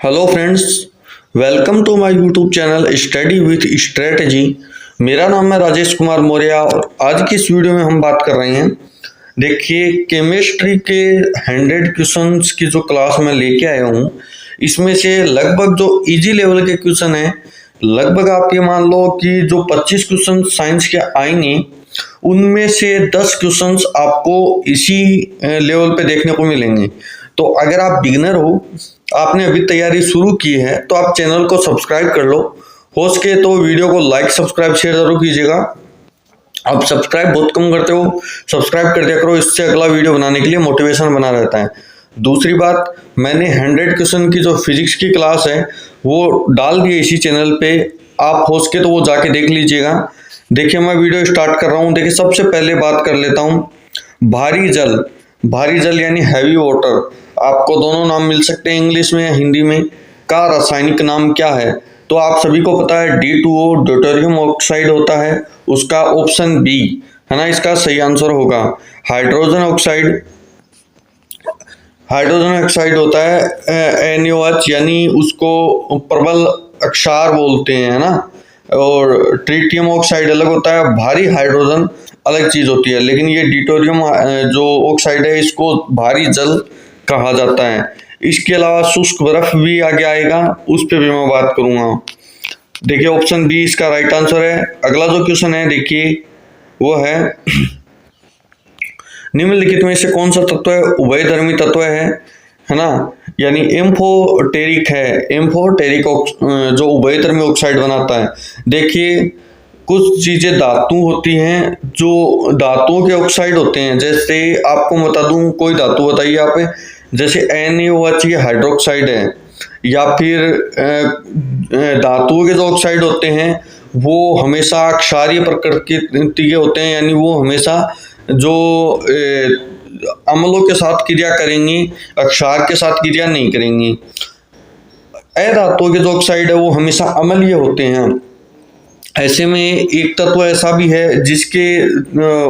Hello friends, welcome to my YouTube channel study with strategy. मेरा नाम है राजेश कुमार मौर्य और आज की इस वीडियो में हम बात कर रहे हैं। देखिए, केमिस्ट्री के 100 क्वेश्चंस की जो क्लास में लेके आया हूँ, इसमें से लगभग जो इजी लेवल के क्वेश्चन हैं, लगभग आप ये मान लो कि जो 25 क्वेश्चन साइंस के आएंगे उनमें से 10 क्वेश्चंस आपको इसी लेवल पे देखने को मिलेंगे। तो अगर आप बिगिनर हो, आपने अभी तैयारी शुरू की है, तो आप चैनल को सब्सक्राइब कर लो। हो सके तो वीडियो को लाइक सब्सक्राइब शेयर जरूर कीजिएगा। आप सब्सक्राइब बहुत कम करते हो, सब्सक्राइब कर दिया करो, इससे अगला वीडियो बनाने के लिए मोटिवेशन बना रहता है। दूसरी बात, मैंने 100 क्वेश्चन की जो फिजिक्स की क्लास है वो डाल दी है इसी चैनल पे। आप हो सके तो वो जाके देख लीजिएगा। देखिए, मैं वीडियो स्टार्ट कर रहा हूँ। देखिए, सबसे पहले बात कर लेता हूँ भारी जल। भारी जल यानी हैवी वाटर, आपको दोनों नाम मिल सकते हैं इंग्लिश में या हिंदी में। का रासायनिक नाम क्या है? तो आप सभी को पता है D2O ड्यूटेरियम ऑक्साइड होता है। उसका ऑप्शन बी है ना, इसका सही आंसर होगा। हाइड्रोजन ऑक्साइड, हाइड्रोजन ऑक्साइड होता है NaOH, यानी उसको प्रबल अक्षार बोलते हैं, है ना। और ट्रिटियम ऑक्साइड अलग होता है, भारी हाइड्रोजन अलग चीज होती है। लेकिन ये ड्यूटेरियम जो ऑक्साइड है, इसको भारी जल कहा जाता है। इसके अलावा शुष्क बर्फ भी आगे आएगा, उस पर भी मैं बात करूंगा। देखिए, ऑप्शन बी इसका राइट आंसर है। अगला जो क्वेश्चन है, देखिए वो है निम्नलिखित में से कौन सा तत्व है उभयधर्मी तत्व है ना, यानी एम्फोटेरिक है। एम्फोटेरिक जो उभयधर्मी ऑक्साइड बनाता है। देखिए, कुछ चीजें धातु होती हैं जो धातुओं के ऑक्साइड होते हैं। जैसे आपको बता दूं, कोई धातु बताइए आप, जैसे NaOH ये हाइड्रोक्साइड है, या फिर धातुओं के जो ऑक्साइड होते हैं वो हमेशा क्षारीय प्रकृति के होते हैं, यानी वो हमेशा जो अम्लों के साथ क्रिया करेंगी, क्षार के साथ क्रिया नहीं करेंगी। अधातुओं के जो ऑक्साइड है वो हमेशा अम्लीय होते हैं। ऐसे में एक तत्व ऐसा भी है जिसके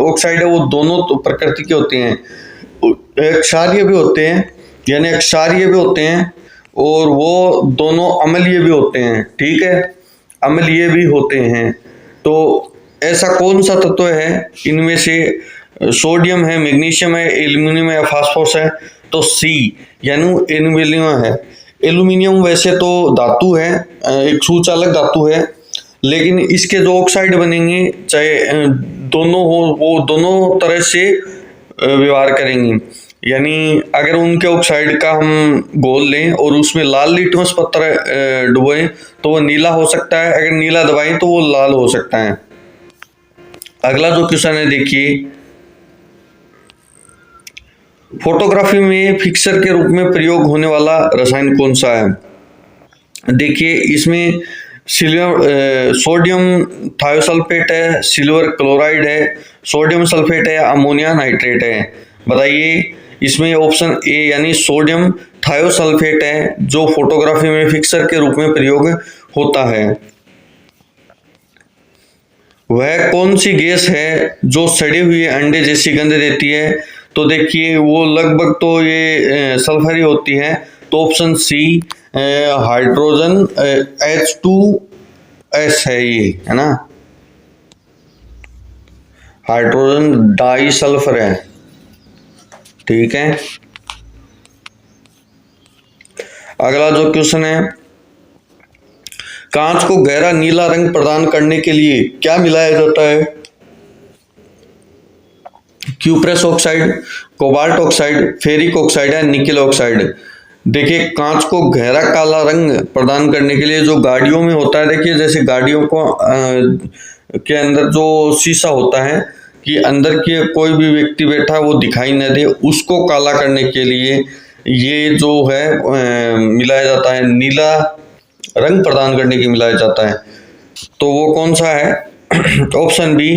ऑक्साइड है वो दोनों प्रकृति के होते हैं, क्षारीय भी होते हैं, यानी क्षारीय भी होते हैं, और वो दोनों अम्लीय भी होते हैं। ठीक है, अम्लीय भी होते हैं। तो ऐसा कौन सा तत्व है इनमें से? सोडियम है, मैग्नीशियम है, एल्यूमिनियम है या फास्फोरस है? तो सी यानी एल्यूमिनियम है। एल्यूमिनियम वैसे तो धातु है, एक सुचालक धातु है, लेकिन इसके जो ऑक्साइड बनेंगे, चाहे दोनों हो, वो दोनों तरह से व्यवहार करेंगी। यानी अगर उनके ऑक्साइड का हम घोल लें और उसमें लाल लिटमस पत्थर डुबोएं तो वो नीला हो सकता है, अगर नीला दबाएं तो वो लाल हो सकता है। अगला जो क्वेश्चन है, देखिए फोटोग्राफी में फिक्सर के रूप में प्रयोग होने वाला रसायन कौन सा है? देखिए, इसमें सोडियम थायोसल्फेट है, सिल्वर क्लोराइड है, सोडियम सल्फेट है, अमोनिया नाइट्रेट है। बताइए, इसमें ऑप्शन ए यानी सोडियम थायोसल्फेट है जो फोटोग्राफी में फिक्सर के रूप में प्रयोग होता है। वह कौन सी गैस है जो सड़े हुए अंडे जैसी गंध देती है? तो देखिए, वो लगभग तो ये सल्फर ही होती है। तो ऑप्शन सी हाइड्रोजन H2S है, ये है ना, हाइड्रोजन डाई सल्फर है। ठीक है, अगला जो क्वेश्चन है, कांच को गहरा नीला रंग प्रदान करने के लिए क्या मिलाया जाता है? Cuprous oxide, cobalt oxide, ferric oxide है, निकेल ऑक्साइड। देखिए, कांच को गहरा काला रंग प्रदान करने के लिए जो गाड़ियों में होता है, देखिए जैसे गाड़ियों को के अंदर जो शीशा होता है कि अंदर के कोई भी व्यक्ति बैठा है वो दिखाई न दे, उसको काला करने के लिए ये जो है मिलाया जाता है, नीला रंग प्रदान करने के मिलाया जाता है। तो वो कौन सा है? ऑप्शन बी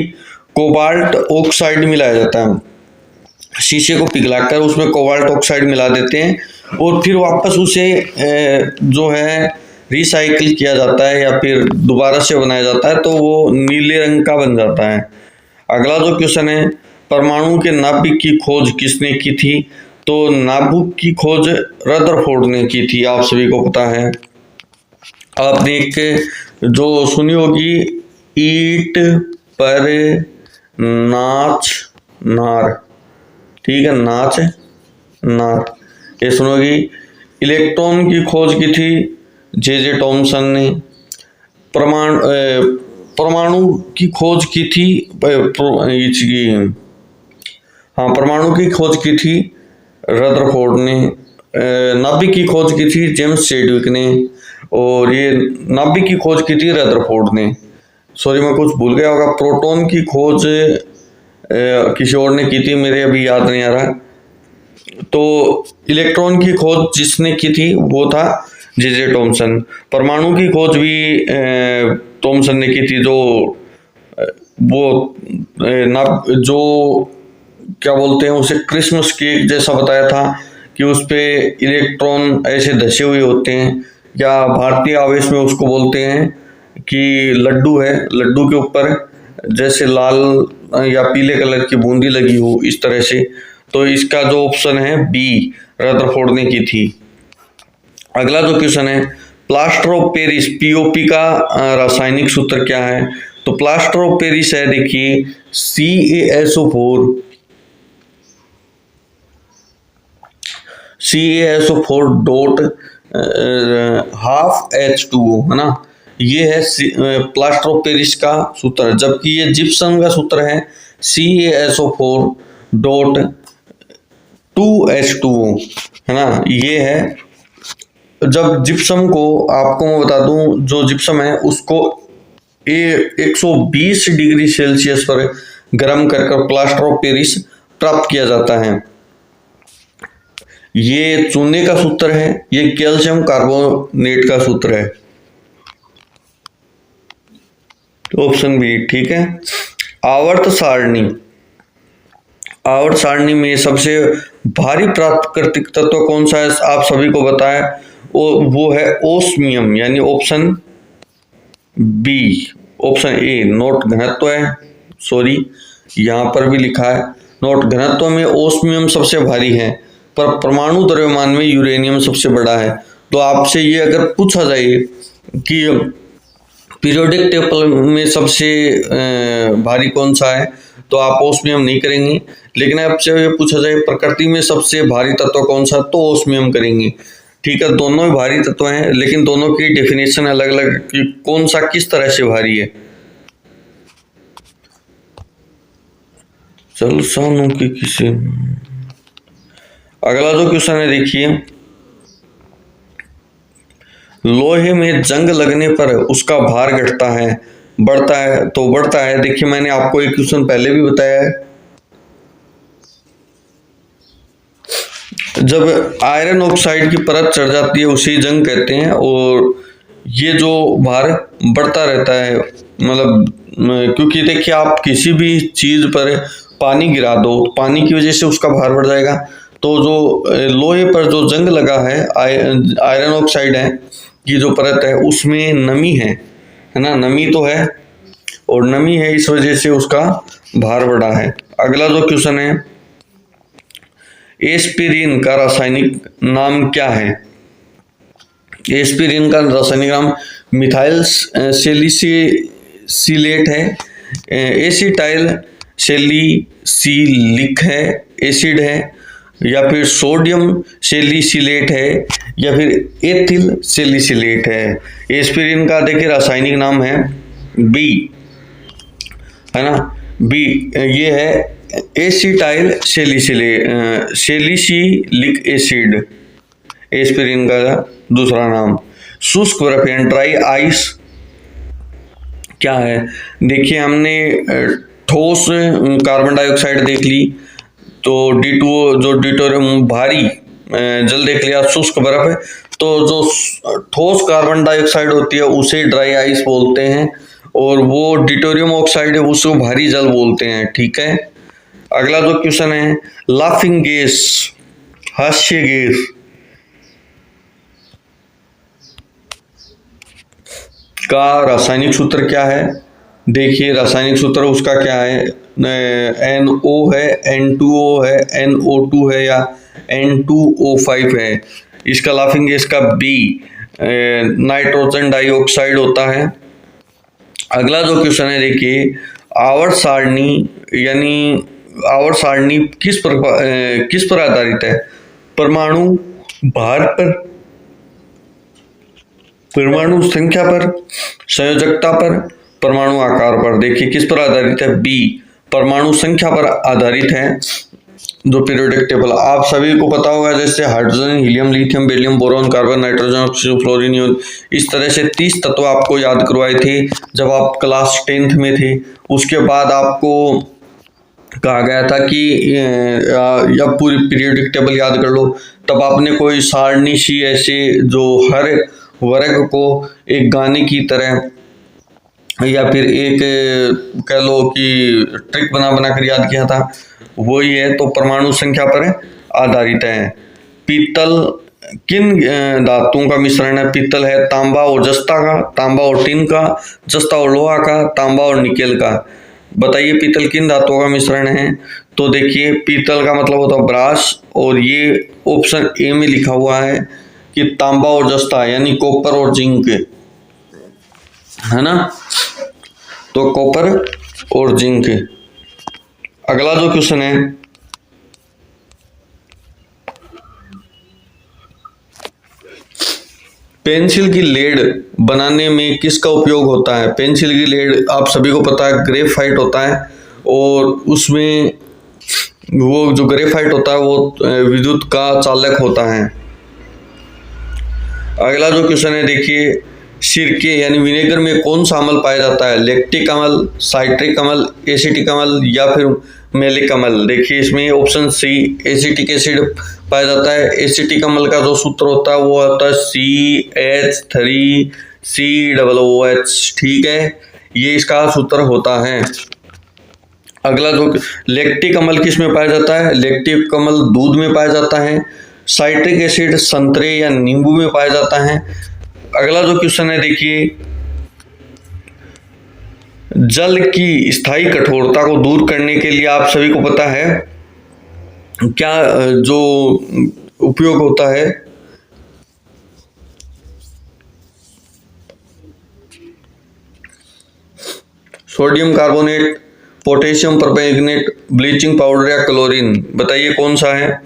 कोबाल्ट ऑक्साइड मिलाया जाता है। शीशे को पिघलाकर उसमें कोबाल्ट ऑक्साइड मिला देते हैं और फिर वापस उसे जो है रिसाइकिल किया जाता है या फिर दोबारा से बनाया जाता है, तो वो नीले रंग का बन जाता है। अगला जो क्वेश्चन है, परमाणु के नाभिक की खोज किसने की थी? तो नाबुक की खोज रदरफोर्ड ने की थी, आप सभी को पता है। आपने एक जो सुनी होगी, ईट पर नाच नार, ठीक है, नाच नार, ये सुनोगी। इलेक्ट्रॉन की खोज की थी जे टॉमसन ने। परमाणु की खोज की थी परमाणु की खोज की थी रदरफोर्ड ने। नाभिक की खोज की थी जेम्स चैडविक ने, और ये नाभिक की खोज की थी रदरफोर्ड ने। सॉरी, मैं कुछ भूल गया होगा। प्रोटॉन की खोज किसी और ने की थी, मेरे अभी याद नहीं आ रहा। तो इलेक्ट्रॉन की खोज जिसने की थी वो था जे टॉमसन। परमाणु की खोज भी टॉमसन ने की थी, जो क्या बोलते हैं उसे, क्रिसमस केक जैसा बताया था कि उस पे इलेक्ट्रॉन ऐसे धसे हुए होते हैं, या भारतीय आवेश में उसको बोलते हैं कि लड्डू है, लड्डू के ऊपर जैसे लाल या पीले कलर की बूंदी लगी हो, इस तरह से। तो इसका जो ऑप्शन है बी, रदरफोर्ड ने की थी। अगला जो क्वेश्चन है, प्लास्टर ऑफ पेरिस पीओपी का रासायनिक सूत्र क्या है? तो प्लास्टर ऑफ पेरिस है, देखिए, CaSO4 डॉट हाफ H2O, है ना। ये है प्लास्टर ऑफ पेरिस का सूत्र, जबकि ये जिप्सम का सूत्र है CaSO4 डॉट 2H2O, है ना। ये है, जब जिप्सम को, आपको मैं बता दूं, जो जिप्सम है उसको 120 डिग्री सेल्सियस पर गर्म कर प्लास्टर ऑफ पेरिस प्राप्त किया जाता है। ये चूने का सूत्र है, ये कैल्शियम कार्बोनेट का सूत्र है। ऑप्शन बी ठीक है। आवर्त सारणी में सबसे भारी प्राकृतिक तत्व कौन सा है? आप सभी को बताया, वो है ओस्मियम, यानी option B. Option A note घनत्व है, सॉरी यहां पर भी लिखा है नोट घनत्व में ओस्मियम सबसे भारी है, पर परमाणु द्रव्यमान में यूरेनियम सबसे बड़ा है। तो आपसे ये अगर पूछा जाए कि पीरियोडिक टेबल में सबसे भारी कौन सा है, तो आप ओस्मियम नहीं करेंगे। लेकिन आपसे ये पूछा जाए प्रकृति में सबसे भारी तत्व कौन सा, तो ओस्मियम करेंगे। ठीक है, दोनों ही भारी तत्व हैं, लेकिन दोनों की डेफिनेशन अलग अलग कि कौन सा किस तरह से भारी है। चल सानू की किसे। अगला जो क्वेश्चन है, देखिए, लोहे में जंग लगने पर उसका भार घटता है, बढ़ता है, तो बढ़ता है। देखिए, मैंने आपको एक क्वेश्चन पहले भी बताया है, जब आयरन ऑक्साइड की परत चढ़ जाती है उसे जंग कहते हैं, और ये जो भार बढ़ता रहता है, मतलब क्योंकि देखिए, आप किसी भी चीज पर पानी गिरा दो, पानी की वजह से उसका भार बढ़ जाएगा। तो जो लोहे पर जो जंग लगा है, आयरन ऑक्साइड है की जो परत है, उसमें नमी है ना, नमी तो है, और नमी है, इस वजह से उसका भार बढ़ा है। अगला जो क्वेश्चन है, एस्पिरिन का रासायनिक नाम क्या है? एस्पिरिन का रासायनिक नाम मिथाइल सैलिसिलेट है, एसिटाइल सैलिसिलिक है, एसिड है, या फिर सोडियम सैलिसिलेट है, या फिर एथिल सैलिसिलेट है। एस्पिरिन का देखिए रासायनिक नाम है बी, है ना, बी। ये है एसिटाइल सैलिसिलिक एसिड, एस्पिरिन का दूसरा नाम। शुष्क बर्फ यानी ड्राई आइस क्या है? देखिए, हमने ठोस कार्बन डाइऑक्साइड देख ली, तो D2O जो डिटोरियम भारी जल देख लिया, शुष्क बर्फ है। तो जो ठोस कार्बन डाइऑक्साइड होती है उसे ड्राई आइस बोलते हैं, और वो डिटोरियम ऑक्साइड है उसको भारी जल बोलते हैं। ठीक है। अगला जो क्वेश्चन है, लाफिंग गैस, हास्य गैस का रासायनिक सूत्र क्या है? देखिए, रासायनिक सूत्र उसका क्या है, NO है, N2O है, NO2 है, या N2O5 है। इसका लाफिंग गैस का B नाइट्रोजन डाइऑक्साइड होता है। अगला जो क्वेश्चन है देखिए, आवर्त सारणी यानी आवर्त सारणी किस पर आधारित है? परमाणु भार पर, परमाणु संख्या पर, संयोजकता पर, परमाणु आकार पर। देखिए किस पर आधारित है? बी, परमाणु संख्या पर आधारित है जो पीरियोडिक टेबल आप सभी को पता होगा, जैसे hydrogen, helium, lithium, beryllium, boron, carbon, nitrogen, oxygen, fluorine, इस तरह से 30 तत्व आपको याद करवाए थे जब आप क्लास 10th में थे। उसके बाद आपको कहा गया था कि या पूरी पीरियोडिक टेबल याद कर लो, तब आपने कोई सारणी सी ऐसे जो हर वर्ग को एक गाने की तरह या फिर एक कह लो कि ट्रिक बना बना कर याद किया था, वही है। तो परमाणु संख्या पर आधारित है। पीतल किन धातुओं का मिश्रण है? पीतल है तांबा और जस्ता का, तांबा और टिन का, जस्ता और लोहा का, तांबा और निकेल का। बताइए पीतल किन धातुओं का मिश्रण है? तो देखिए पीतल का मतलब होता है ब्रास, और ये ऑप्शन ए में लिखा हुआ है कि तांबा और जस्ता यानी कॉपर और जिंक, है ना। तो कॉपर और जिंक। अगला जो क्वेश्चन है, पेंसिल की लेड बनाने में किसका उपयोग होता है? पेंसिल की लेड आप सभी को पता है ग्रेफाइट होता है, और उसमें वो जो ग्रेफाइट होता है वो विद्युत का चालक होता है। अगला जो क्वेश्चन है देखिए, सिरके यानी विनेगर में कौन सा अम्ल पाया जाता है? लैक्टिक अम्ल, साइट्रिक अम्ल, एसिटिक अम्ल या फिर मैलिक अम्ल। देखिए इसमें ऑप्शन सी एसिटिक एसिड पाया जाता है। एसिटिक अम्ल का जो सूत्र होता है वो होता है CH3COOH, ठीक है, ये इसका सूत्र होता है। अगला जो लैक्टिक अम्ल किस में पाया जाता है? लैक्टिक अम्ल दूध में पाया जाता है। साइट्रिक एसिड संतरे या नींबू में पाया जाता है। अगला जो क्वेश्चन है देखिए, जल की स्थायी कठोरता को दूर करने के लिए आप सभी को पता है क्या जो उपयोग होता है? Sodium carbonate, potassium permanganate, bleaching powder या क्लोरीन। बताइए कौन सा है?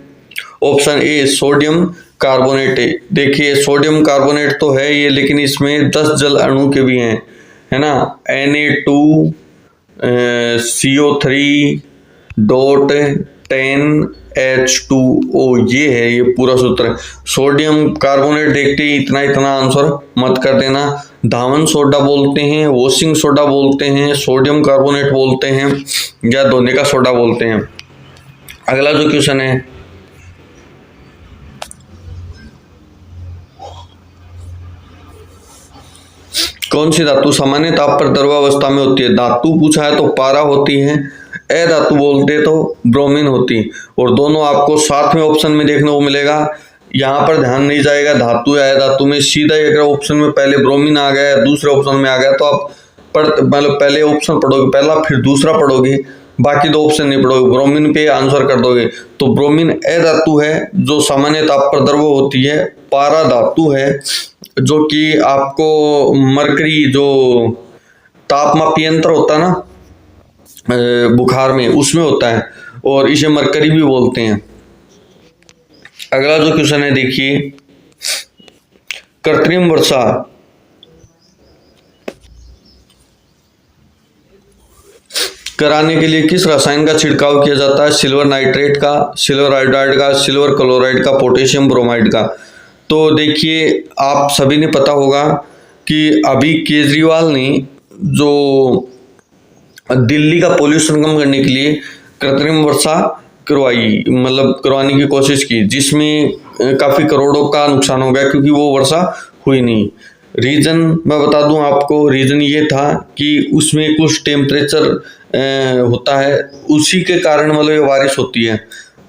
ऑप्शन ए सोडियम कार्बोनेट है। देखिए सोडियम कार्बोनेट तो है ये, लेकिन इसमें 10 जल अणु के भी हैं, है ना। Na2CO3.10H2O, ये है, ये पूरा सूत्र। सोडियम कार्बोनेट देखते ही इतना आंसर मत कर देना। धावन सोडा बोलते हैं, वॉशिंग सोडा बोलते हैं, सोडियम कार्बोनेट बोलते हैं या धोने का सोडा बोलते हैं। अगला जो क्वेश्चन है, कौन सी धातु सामान्य ताप पर द्रवावस्था में होती है? धातु पूछा है तो पारा होती है, अधातु बोलते तो ब्रोमीन होती, और दोनों आपको साथ में ऑप्शन में देखने को मिलेगा। यहाँ पर ध्यान नहीं जाएगा धातु या अधातु में, सीधा अगर ऑप्शन में पहले ब्रोमीन आ गया, दूसरे ऑप्शन में आ गया, तो आप मतलब पहले ऑप्शन पढ़ोगे पहला, फिर दूसरा पढ़ोगे, बाकी दो ऑप्शन नहीं पढ़ोगे, ब्रोमीन पे आंसर कर दोगे। तो ब्रोमीन अधातु है जो सामान्य ताप पर द्रव होती है। पारा धातु है जो कि आपको मरकरी जो तापमापी यंत्र होता है ना बुखार में, उसमें होता है, और इसे मरकरी भी बोलते हैं। अगला जो क्वेश्चन है देखिए, कृत्रिम वर्षा कराने के लिए किस रसायन का छिड़काव किया जाता है? सिल्वर नाइट्रेट का, सिल्वर आयोडाइड का, सिल्वर क्लोराइड का, पोटेशियम ब्रोमाइड का। तो देखिए आप सभी ने पता होगा कि अभी केजरीवाल ने जो दिल्ली का पोल्यूशन कम करने के लिए कृत्रिम वर्षा करवाई, मतलब करवाने की कोशिश की, जिसमें काफी करोड़ों का नुकसान हो गया क्योंकि वो वर्षा हुई नहीं। रीजन मैं बता दूं आपको, रीजन ये था कि उसमें कुछ टेम्परेचर होता है, उसी के कारण मतलब ये बारिश होती है।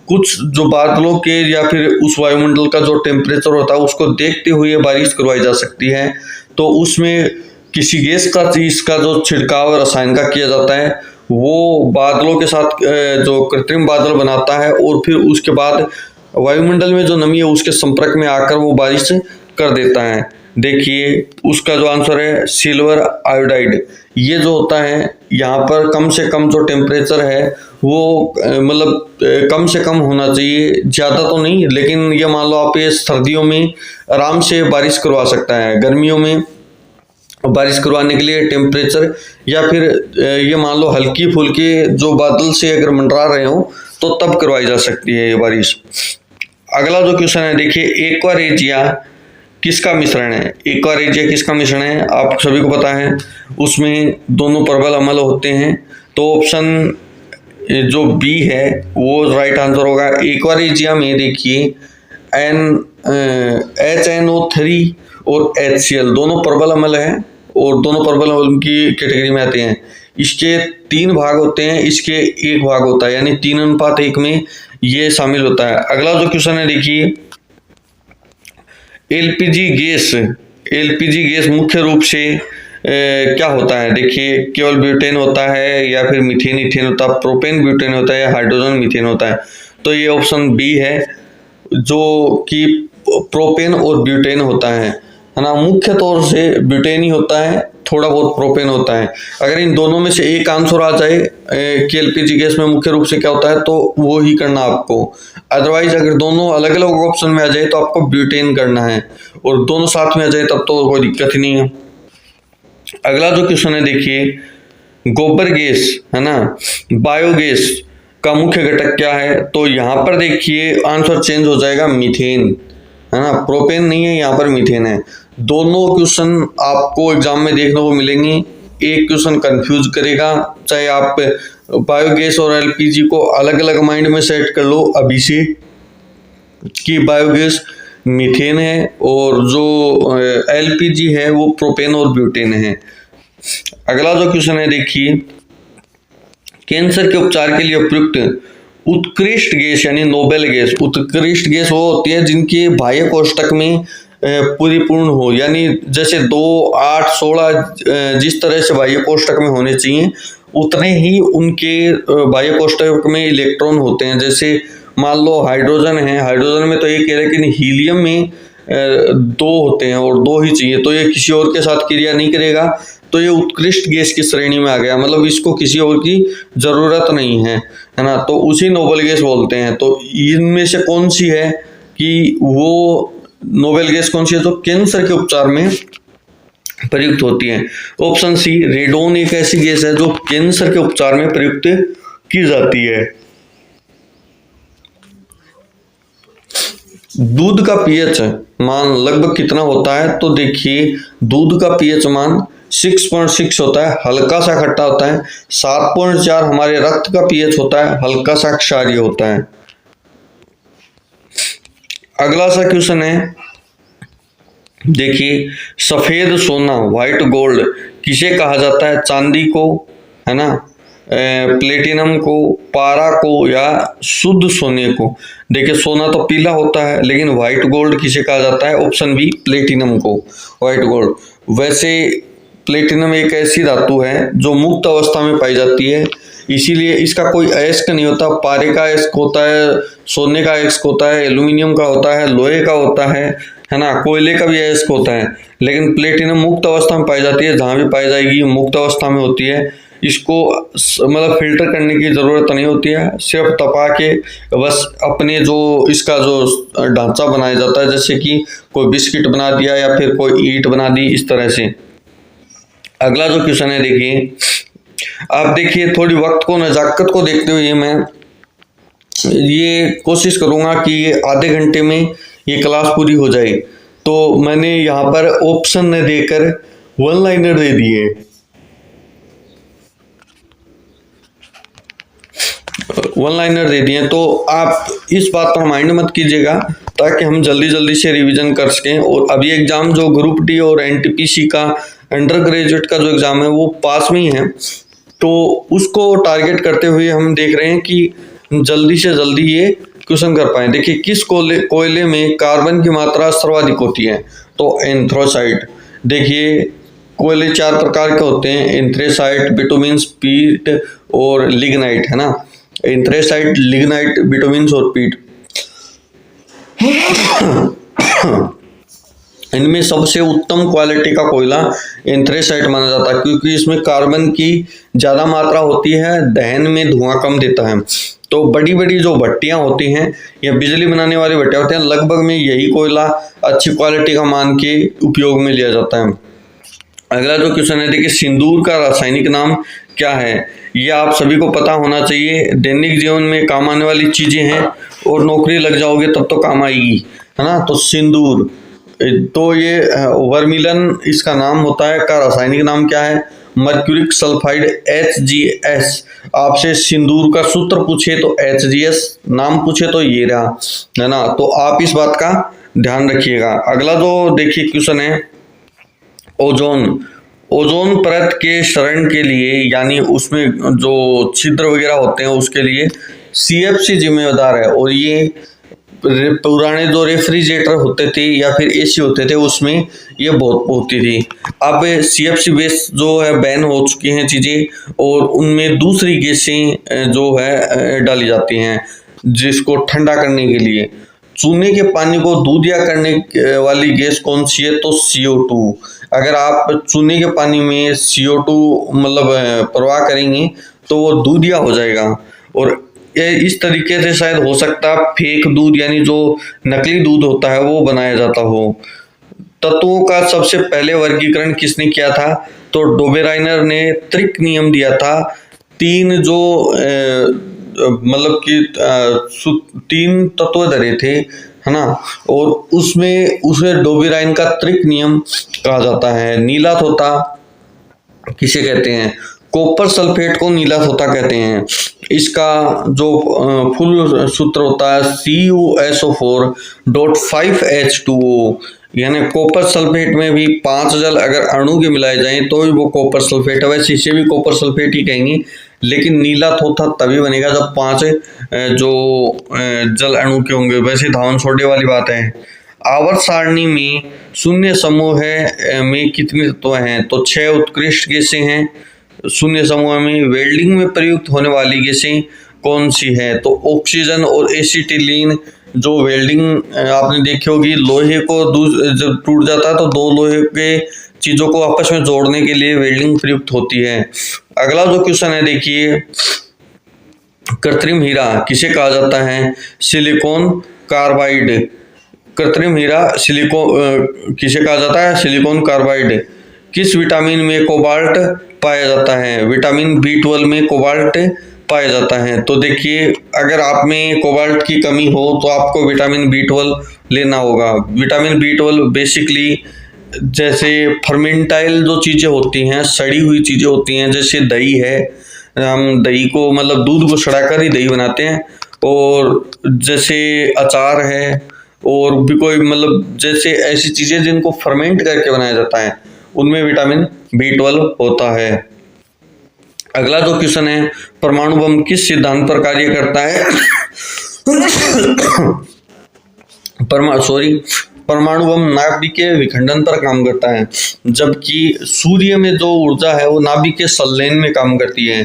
कुछ जो बादलों के या फिर उस वायुमंडल का जो टेम्परेचर होता है उसको देखते हुए बारिश करवाई जा सकती है। तो उसमें किसी गैस का चीज का जो छिड़काव रसायन का किया जाता है, वो बादलों के साथ जो कृत्रिम बादल बनाता है, और फिर उसके बाद वायुमंडल में जो नमी है उसके संपर्क में आकर वो बारिश कर देता है। देखिए उसका जो आंसर है सिल्वर आयोडाइड। ये जो होता है यहाँ पर कम से कम जो टेम्परेचर है वो मतलब कम से कम होना चाहिए, ज़्यादा तो नहीं, लेकिन ये मान लो आप ये सर्दियों में आराम से बारिश करवा सकता है। गर्मियों में बारिश करवाने के लिए टेम्परेचर या फिर ये मान लो हल्की फुल्की जो बादल से अगर मंडरा रहे हो तो तब करवाई जा सकती है ये बारिश। अगला जो क्वेश्चन है देखिए, एक्वारेजिया किसका मिश्रण है? एक्वारेजिया किसका मिश्रण है? आप सभी को पता है उसमें दोनों प्रबल अम्ल होते हैं, तो ऑप्शन जो बी है वो राइट आंसर होगा। एक्वारेजिया में देखिए HNO3 और HCl दोनों प्रबल अम्ल है और दोनों प्रबल अम्ल की कैटेगरी में आते हैं। इसके 3 भाग होते हैं, इसके 1 भाग होता है, यानी 3:1 में ये शामिल होता है। अगला जो क्वेश्चन है देखिए, एलपीजी गैस मुख्य रूप से क्या होता है? देखिए केवल ब्यूटेन होता है या फिर मीथेन ईथेन होता है, प्रोपेन ब्यूटेन होता है या हाइड्रोजन मीथेन होता है? तो ये ऑप्शन बी है जो कि प्रोपेन और ब्यूटेन होता है ना। मुख्य तौर से ब्यूटेन ही होता है, थोड़ा बहुत प्रोपेन होता है। अगर इन दोनों में से एक आंसर आ जाए कि एलपीजी गैस में मुख्य रूप से क्या होता है तो वो ही करना आपको। अदरवाइज अगर दोनों अलग अलग ऑप्शन में आ जाए तो आपको ब्यूटेन करना है, और दोनों साथ में आ जाए तब तो कोई दिक्कत ही नहीं है। अगला जो क्वेश्चन है देखिए, गोबर गैस है ना, बायोगैस का मुख्य घटक क्या है? तो यहाँ पर देखिए आंसर चेंज हो जाएगा, मीथेन है ना, प्रोपेन नहीं है, यहाँ पर मीथेन है। दोनों क्वेश्चन आपको एग्जाम में देखने को मिलेंगे, एक क्वेश्चन कंफ्यूज करेगा। चाहे आप बायोगैस और एलपीजी को अलग अलग माइंड में सेट कर लो अभी से कि बायोगैस मीथेन है और जो एलपीजी है वो प्रोपेन और ब्यूटेन है। अगला जो क्वेश्चन है देखिए, कैंसर के उपचार के लिए उपयुक्त उत्कृष्ट गैस यानी नोबेल गैस। उत्कृष्ट गैस वो होती है जिनके बाह्य कोष्ठक में परिपूर्ण हो, यानी जैसे 2, 8, 16 जिस तरह से बाह्य कोष्ठक में होने चाहिए उतने ही उनके बाह्य कोष्ठक में इलेक्ट्रॉन होते हैं। जैसे मान लो हाइड्रोजन है, हाइड्रोजन में तो एक है, लेकिन हीलियम में 2 होते हैं और 2 ही चाहिए, तो ये किसी और के साथ क्रिया नहीं करेगा, तो ये उत्कृष्ट गैस की श्रेणी में आ गया, मतलब इसको किसी और की जरूरत नहीं है ना, तो उसी नोबेल गैस बोलते हैं। तो इनमें से कौन सी है कि वो नोबेल गैस कौन सी है जो कैंसर के उपचार में प्रयुक्त होती है? ऑप्शन सी, रेडोन एक ऐसी गैस है जो कैंसर के उपचार में प्रयुक्त की जाती है। दूध का पीएच मान लगभग कितना होता है? तो देखिए दूध का पीएच मान 6.6 होता है, हल्का सा खट्टा होता है। 7.4 हमारे रक्त का पीएच होता है, हल्का सा क्षारीय होता है। अगला सा क्वेश्चन है देखिए, सफेद सोना व्हाइट गोल्ड किसे कहा जाता है? चांदी को है ना, प्लेटिनम को, पारा को या शुद्ध सोने को? देखिए सोना तो पीला होता है, लेकिन व्हाइट गोल्ड किसे कहा जाता है? ऑप्शन बी, प्लेटिनम को, व्हाइट गोल्ड। वैसे प्लेटिनम एक ऐसी धातु है जो मुक्त अवस्था में पाई जाती है, इसीलिए इसका कोई अयस्क नहीं होता। पारे का अयस्क होता है, सोने का अयस्क होता है, एल्यूमिनियम का होता है, लोहे का होता है ना, कोयले का भी अयस्क होता है, लेकिन प्लेटिनम मुक्त अवस्था में पाई जाती है। जहां भी पाई जाएगी मुक्त अवस्था में होती है। इसको मतलब फिल्टर करने की जरूरत नहीं होती है, सिर्फ तपा के बस अपने जो इसका जो ढांचा बनाया जाता है, जैसे कि कोई बिस्किट बना दिया या फिर कोई ईंट बना दी, इस तरह से। अगला जो क्वेश्चन है देखिए, आप देखिए थोड़ी वक्त को नजाकत को देखते हुए मैं ये कोशिश करूंगा कि ये आधे घंटे में ये क्लास पूरी हो जाए, तो मैंने यहाँ पर ऑप्शन न देकर वन लाइनर दे दिए। वन लाइनर दे दिए, तो आप इस बात पर माइंड मत कीजिएगा ताकि हम जल्दी जल्दी से रिवीजन कर सकें। और अभी एग्जाम जो ग्रुप डी और एनटीपीसी का अंडर ग्रेजुएट का जो एग्जाम है वो पास में ही है, तो उसको टारगेट करते हुए हम देख रहे हैं कि जल्दी से जल्दी ये क्वेश्चन कर पाए। देखिए किस कोयले में कार्बन की मात्रा सर्वाधिक होती है? तो एंथ्रासाइट। देखिए कोयले 4 प्रकार के होते हैं, एंथ्रेसाइट, बिटुमिन, पीट और लिग्नाइट, है ना। एंथ्रेसाइट, लिग्नाइट, बिटुमिन और पीट। इनमें सबसे उत्तम क्वालिटी का कोयला एंथ्रेसाइट माना जाता है, क्योंकि इसमें कार्बन की ज्यादा मात्रा होती है, दहन में धुआं कम देता है। तो बड़ी बड़ी जो भट्टियां होती हैं या बिजली बनाने वाली भट्टियां होती हैं, लगभग में यही कोयला अच्छी क्वालिटी का मान के उपयोग में लिया जाता है। अगला जो क्वेश्चन है, देखिए सिंदूर का रासायनिक नाम क्या है? ये आप सभी को पता होना चाहिए, दैनिक जीवन में काम आने वाली चीजें हैं और नौकरी लग जाओगे तब तो काम आएगी, है ना। तो सिंदूर, तो ये वर्मिलन इसका नाम होता है, का रासायनिक नाम क्या है? Mercuric sulphide HgS। आपसे सिंदूर का सूत्र पूछे तो HgS, नाम पूछे तो ये रहा, है ना। तो आप इस बात का ध्यान रखिएगा। अगला जो देखिए क्वेश्चन है, ओजोन। ओजोन परत के क्षरण के लिए, यानी उसमें जो छिद्र वगैरह होते हैं उसके लिए CFC जिम्मेदार है। और ये पुराने जो रेफ्रिजरेटर होते थे या फिर AC होते थे उसमें ये बहुत होती थी। अब CFC बेस जो है बैन हो चुकी हैं चीजें, और उनमें दूसरी गैसें जो है डाली जाती हैं जिसको ठंडा करने के लिए। चूने के पानी को दूधिया करने वाली गैस कौन सी है? तो CO2। अगर आप चूने के पानी में CO2 मतलब प्रवाह करेंगे तो वो दूधिया हो जाएगा। और इस तरीके से शायद हो सकता है फेक दूध, यानी जो नकली दूध होता है वो बनाया जाता हो। तत्वों का सबसे पहले वर्गीकरण किसने किया था? तो डोबेराइनर ने त्रिक नियम दिया था। तीन जो मतलब कि 3 तत्व धरे थे, है ना, और उसमें उसे डोबेराइन का त्रिक नियम कहा जाता है। नीला तोता किसे कहते हैं? कॉपर सल्फेट को नीला तोता कहते हैं। इसका जो फुल सूत्र होता है CuSO4.5H2O, यानी कॉपर सल्फेट में भी 5 जल अगर अणु के मिलाए जाएं तो भी वो कॉपर सल्फेट है। वैसे इसे भी कॉपर सल्फेट ही कहेंगे, लेकिन नीला तोता तभी बनेगा जब 5 जो जल अणु के होंगे। वैसे धावन छोड़ने वाली बात है। आवर्त सारणी में शून्य समूह में कितने तत्व हैं? तो 6 उत्कृष्ट गैसें हैं शून्य समूह में। वेल्डिंग में प्रयुक्त होने वाली गैसें कौन सी है? तो ऑक्सीजन और एसिटिलीन। जो वेल्डिंग आपने देखी होगी, लोहे को जब टूट जाता है तो 2 लोहे के चीजों को आपस में जोड़ने के लिए वेल्डिंग प्रयुक्त होती है। अगला जो क्वेश्चन है देखिए, कृत्रिम हीरा किसे कहा जाता है? Silicon carbide. कृत्रिम हीरा किसे कहा जाता है? Silicon carbide. किस विटामिन में कोबाल्ट पाया जाता है? विटामिन B12 में कोबाल्ट पाया जाता है। तो देखिए, अगर आप में कोबाल्ट की कमी हो तो आपको विटामिन B12 लेना होगा। विटामिन B12 बेसिकली जैसे फर्मेंटाइल जो चीजें होती हैं, सड़ी हुई चीजें होती हैं, जैसे दही है, हम दही को मतलब दूध को सड़ाकर ही दही बनाते हैं, और जैसे अचार है, और भी कोई मतलब जैसे ऐसी चीजें जिनको फर्मेंट करके बनाया जाता है उनमें विटामिन B12 होता है। अगला जो क्वेश्चन है, परमाणु बम किस सिद्धांत पर कार्य करता है? परमाणु बम नाभिकीय विखंडन पर काम करता है, जबकि सूर्य में जो ऊर्जा है वो नाभिकीय संलयन में काम करती है।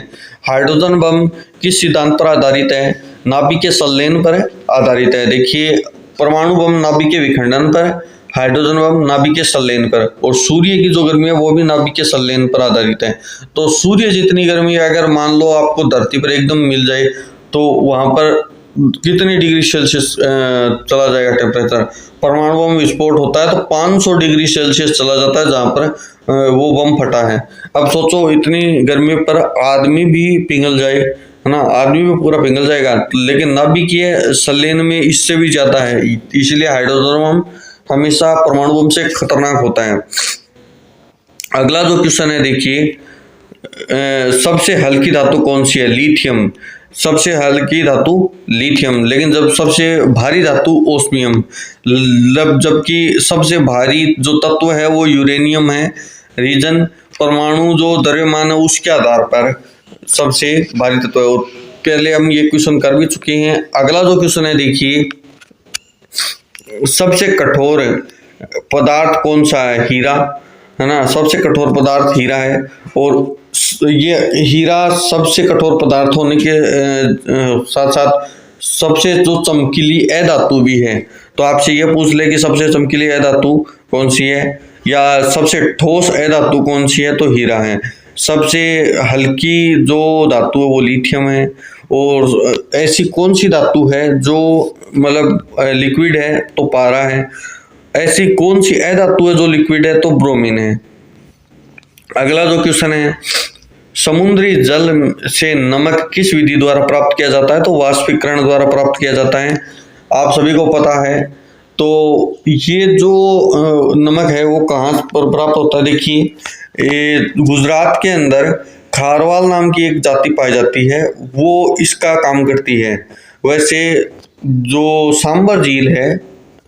हाइड्रोजन बम किस सिद्धांत पर आधारित है? नाभिकीय संलयन पर आधारित है। देखिए, परमाणु बम नाभिकीय विखंडन पर, हाइड्रोजन बम नाभिकीय संलयन पर, और सूर्य की जो गर्मी है वो भी नाभिकीय संलयन पर आधारित है। तो सूर्य जितनी गर्मी अगर मान लो आपको धरती पर एकदम मिल जाए तो वहां पर कितनी डिग्री सेल्सियस चला जाएगा टेम्परेचर? परमाणु बम विस्फोट होता है तो 500 डिग्री सेल्सियस चला जाता है जहां पर वो बम फटा है। अब सोचो, इतनी गर्मी पर आदमी भी पिघल जाए, है ना, आदमी भी पूरा पिघल जाएगा। लेकिन नाभिकीय संलयन में इससे भी ज्यादा है, इसलिए हाइड्रोजन बम हमेशा परमाणु बम से खतरनाक होता है। अगला जो क्वेश्चन है देखिए, सबसे हल्की धातु कौन सी है? लिथियम। सबसे हल्की धातु लिथियम, लेकिन जब सबसे भारी धातु ओस्मियम। जबकि सबसे भारी जो तत्व है वो यूरेनियम है। रीजन, परमाणु जो द्रव्यमान है उसके आधार पर सबसे भारी तत्व है। पहले हम ये क्वेश्चन कर भी चुके हैं। अगला जो क्वेश्चन है देखिए, सबसे कठोर पदार्थ कौन सा है? हीरा, है ना। सबसे कठोर पदार्थ हीरा है, और ये हीरा सबसे कठोर पदार्थ होने के साथ साथ सबसे जो चमकीली अधातु भी है। तो आपसे ये पूछ ले कि सबसे चमकीली अधातु कौन सी है, या सबसे ठोस अधातु कौन सी है, तो हीरा है। सबसे हल्की जो धातु है वो लिथियम है। और ऐसी कौन सी धातु है जो मतलब लिक्विड है, तो पारा है। ऐसी कौन सी अधातु है जो लिक्विड है, तो ब्रोमीन है। अगला जो क्वेश्चन है, समुद्री जल से नमक किस विधि द्वारा प्राप्त किया जाता है, तो वाष्पीकरण द्वारा प्राप्त किया जाता है। आप सभी को पता है। तो ये जो नमक है वो कहाँ पर प्राप्त होता है, देखिए ये गुजरात के अंदर खारवाल नाम की एक जाति पाई जाती है, वो इसका काम करती है। वैसे जो सांबर झील है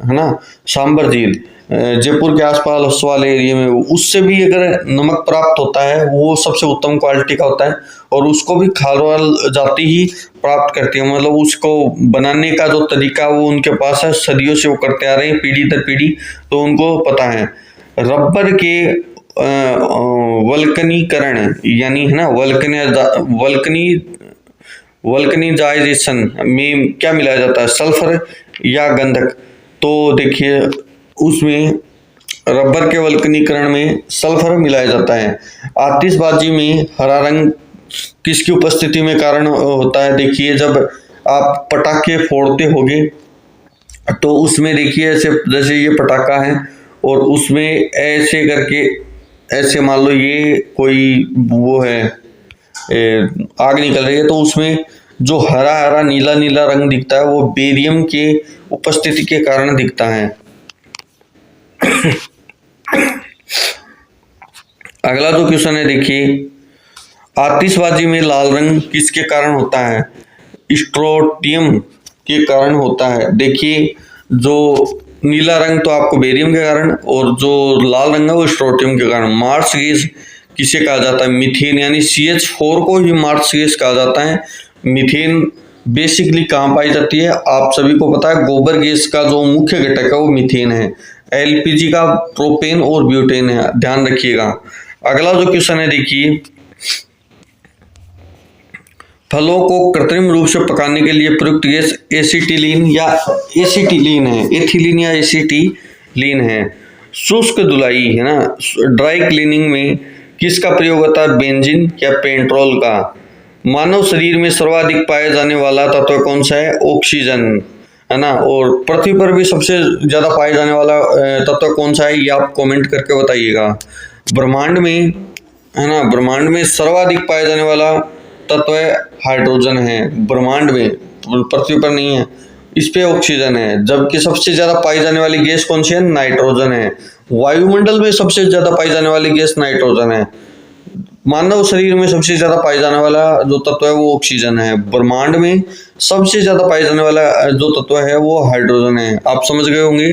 ना, सांबर झील जयपुर के आसपास वाले एरिया में, उससे भी अगर नमक प्राप्त होता है वो सबसे उत्तम क्वालिटी का होता है, और उसको भी खारवाल जाति ही प्राप्त करती है। मतलब उसको बनाने का जो तरीका वो उनके पास है, सदियों से वो करते आ रहे हैं, पीढ़ी दर पीढ़ी, तो उनको पता है। रबर के वल्कनीकरण यानी है ना वल्कनीजाइजेशन में क्या मिलाया जाता है, सल्फर या गंधक। तो देखिए उसमें रबर के वल्कनीकरण में सल्फर मिलाया जाता है। आतिशबाजी में हरा रंग किसकी उपस्थिति में कारण होता है, देखिए जब आप पटाखे फोड़ते होगे तो उसमें देखिए ऐसे, जैसे ये पटाखा है और उसमें ऐसे करके, ऐसे मान लो ये कोई वो है आग निकल रही है, तो उसमें जो हरा हरा नीला नीला रंग दिखता है वो बेरियम के उपस्थिति के कारण दिखता है। अगला जो क्वेश्चन है, देखिए आतिशबाजी में लाल रंग किसके कारण होता है, स्ट्रोटियम के कारण होता है। देखिए जो नीला रंग तो आपको बेरियम के कारण, और जो लाल रंग है वो स्ट्रोटियम के कारण। मार्स गैस किसे कहा जाता है, मीथेन, यानी CH4 को ही मार्स गैस कहा जाता है। मीथेन बेसिकली कहाँ पाई जाती है, आप सभी को पता है, गोबर गैस का जो मुख्य घटक है वो मीथेन है। LPG का प्रोपेन और ब्यूटेन है, ध्यान रखिएगा। अगला जो क्वेश्चन है, देखिए फलों को कृत्रिम रूप से पकाने के लिए प्रयुक्त गैस एसिटिलीन या एसिटिलीन है, एथिलीन या एसिटिलीन है। शुष्क धुलाई है ना, ड्राई क्लीनिंग में किसका प्रयोग होता है, बेंजीन या पेट्रोल का। मानव शरीर में सर्वाधिक पाया जाने वाला तत्व कौन सा है, ऑक्सीजन, है ना। और पृथ्वी पर भी सबसे ज्यादा पाया जाने वाला तत्व कौन सा है, ये आप कमेंट करके बताइएगा। ब्रह्मांड में, है ना, ब्रह्मांड में सर्वाधिक पाया जाने वाला तत्व है हाइड्रोजन है, ब्रह्मांड में, पृथ्वी पर नहीं है। इस पे ऑक्सीजन है। जबकि सबसे ज्यादा पाई जाने वाली गैस कौन सी है, नाइट्रोजन है। वायुमंडल में सबसे ज्यादा पाई जाने वाली गैस नाइट्रोजन है। मानव शरीर में सबसे ज्यादा पाए जाने वाला जो तत्व है वो ऑक्सीजन है। ब्रह्मांड में सबसे ज्यादा पाए जाने वाला जो तत्व है वो हाइड्रोजन है। आप समझ गए होंगे।